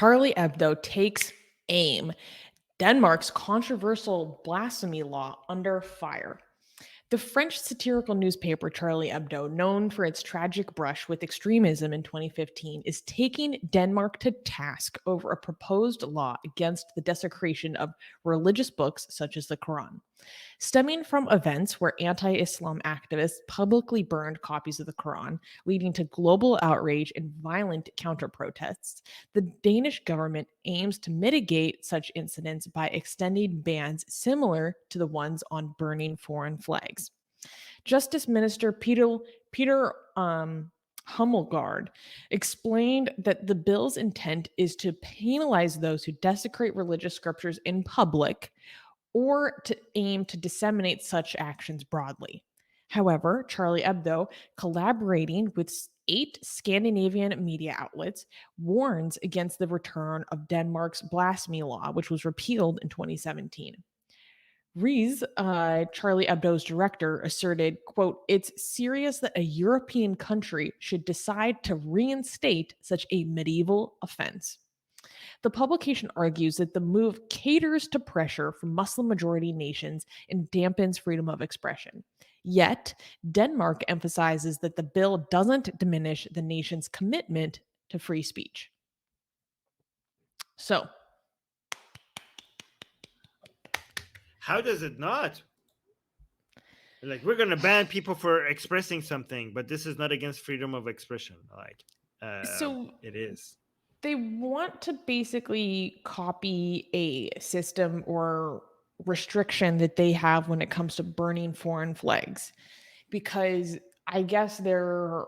Charlie Hebdo takes aim. Denmark's controversial blasphemy law under fire. The French satirical newspaper Charlie Hebdo, known for its tragic brush with extremism in 2015, is taking Denmark to task over a proposed law against the desecration of religious books such as the Quran. Stemming from events where anti Islam activists publicly burned copies of the Quran, leading to global outrage and violent counter protests, the Danish government aims to mitigate such incidents by extending bans similar to the ones on burning foreign flags. Justice Minister Peter Hummelgaard explained that the bill's intent is to penalize those who desecrate religious scriptures in public or to aim to disseminate such actions broadly. However, Charlie Hebdo, collaborating with 8 Scandinavian media outlets, warns against the return of Denmark's blasphemy law, which was repealed in 2017. Rees, Charlie Hebdo's director, asserted, quote, "It's serious that a European country should decide to reinstate such a medieval offense." The publication argues that the move caters to pressure from Muslim majority nations and dampens freedom of expression. Yet, Denmark emphasizes that the bill doesn't diminish the nation's commitment to free speech. So, how does it not? Like, we're gonna ban people for expressing something, but this is not against freedom of expression. Like, so it is. they want to basically copy a system or restriction that they have when it comes to burning foreign flags, because I guess their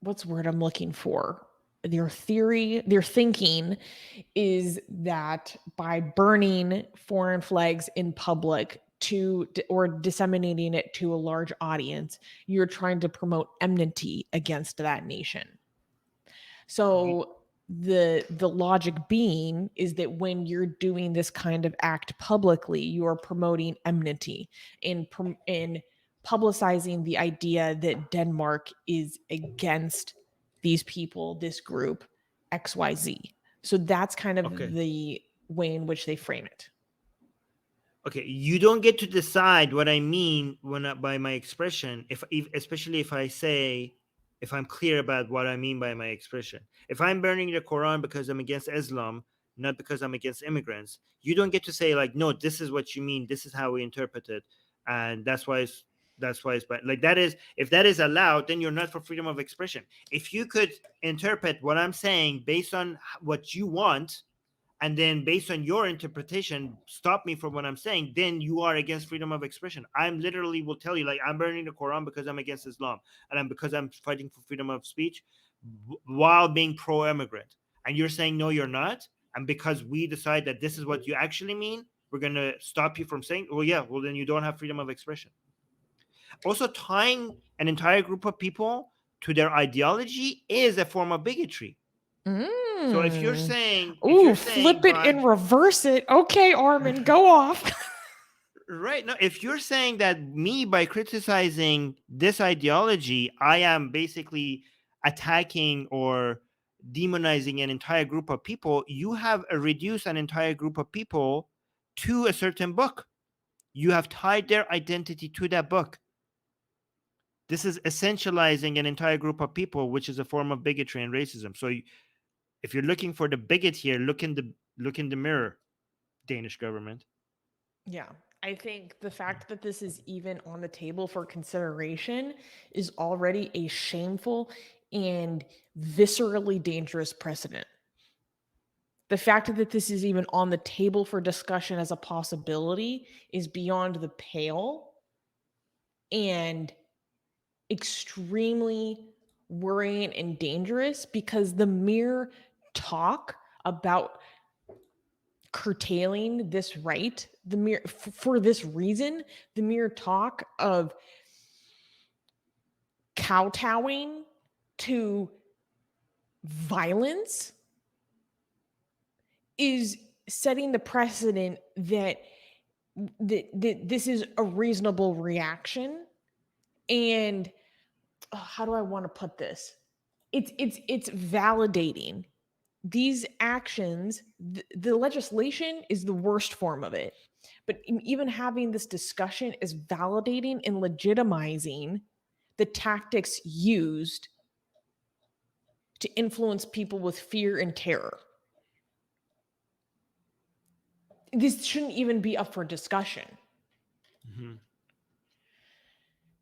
what's the word I'm looking for? Their thinking is that by burning foreign flags in public or disseminating it to a large audience, you're trying to promote enmity against that nation. So the logic being is that when you're doing this kind of act publicly, you are promoting enmity in publicizing the idea that Denmark is against these people, this group, XYZ. So that's kind of the way in which they frame it. Okay, you don't get to decide what I mean by my expression, if especially if I say, if I'm clear about what I mean by my expression. If I'm burning the Quran because I'm against Islam, not because I'm against immigrants, you don't get to say, like, no, this is what you mean, this is how we interpret it, and that's why it's bad. Like, that is, if that is allowed, then you're not for freedom of expression. If you could interpret what I'm saying based on what you want, and then based on your interpretation stop me from what I'm saying, then you are against freedom of expression. I'm literally will tell you, like, I'm burning the Quran because I'm against Islam, and because I'm fighting for freedom of speech while being pro-immigrant. And you're saying, no, you're not. And because we decide that this is what you actually mean, we're going to stop you from saying, well, yeah, well, then you don't have freedom of expression. Also, tying an entire group of people to their ideology is a form of bigotry. So if you're saying, flip it and reverse it. Okay, Armin, go off. Right. No, if you're saying that me, by criticizing this ideology, I am basically attacking or demonizing an entire group of people, you have reduced an entire group of people to a certain book. You have tied their identity to that book. This is essentializing an entire group of people, which is a form of bigotry and racism. So if you're looking for the bigot here, look in the mirror, Danish government. Yeah. I think the fact that this is even on the table for consideration is already a shameful and viscerally dangerous precedent. The fact that this is even on the table for discussion as a possibility is beyond the pale and extremely worrying and dangerous, because the mere talk about curtailing this right, for this reason, the mere talk of kowtowing to violence is setting the precedent that this is a reasonable reaction. And how do I want to put this? It's validating these actions. The legislation is the worst form of it, but even having this discussion is validating and legitimizing the tactics used to influence people with fear and terror. This shouldn't even be up for discussion. Mm-hmm.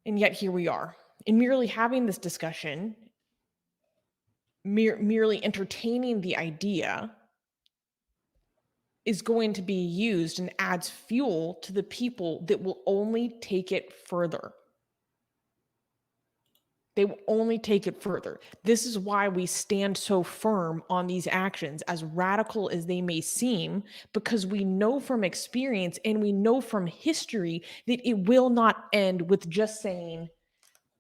And yet here we are. And merely having this discussion, merely entertaining the idea, is going to be used and adds fuel to the people that will only take it further. They will only take it further. This is why we stand so firm on these actions, as radical as they may seem, because we know from experience and we know from history that it will not end with just saying,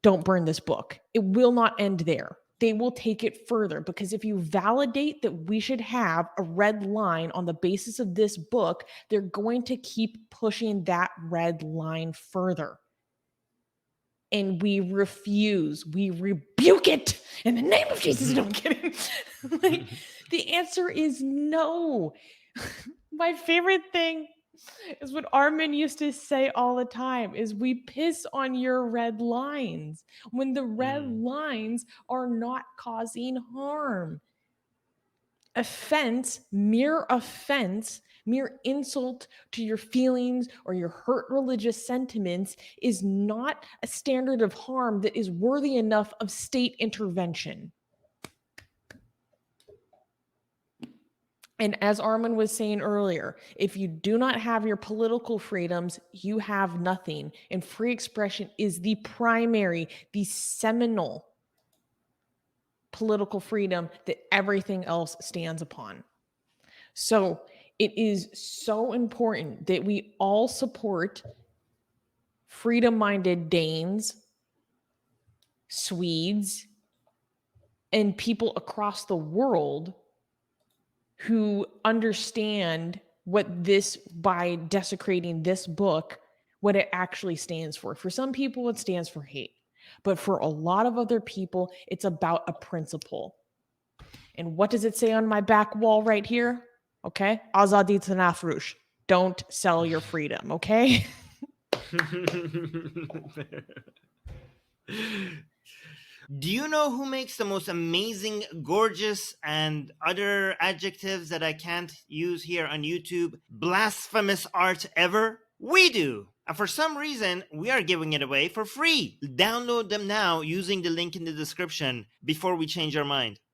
don't burn this book. It will not end there. They will take it further, because if you validate that we should have a red line on the basis of this book, they're going to keep pushing that red line further. And we refuse. We rebuke it in the name of Jesus. No, I'm kidding. Like, the answer is no. My favorite thing is what Armin used to say all the time is, we piss on your red lines when the red lines are not causing harm. Offense, mere insult to your feelings or your hurt religious sentiments is not a standard of harm that is worthy enough of state intervention. And as Armin was saying earlier, if you do not have your political freedoms, you have nothing. And free expression is the primary, the seminal political freedom that everything else stands upon. So it is so important that we all support freedom-minded Danes, Swedes, and people across the world who understand what this, by desecrating this book, what it actually stands for. For some people, it stands for hate. But for a lot of other people, it's about a principle. And what does it say on my back wall right here? Okay? Azadi Tanafrush. Don't sell your freedom, okay? Do you know who makes the most amazing, gorgeous, and other adjectives that I can't use here on YouTube, blasphemous art ever? We do! And for some reason, we are giving it away for free. Download them now using the link in the description before we change our mind.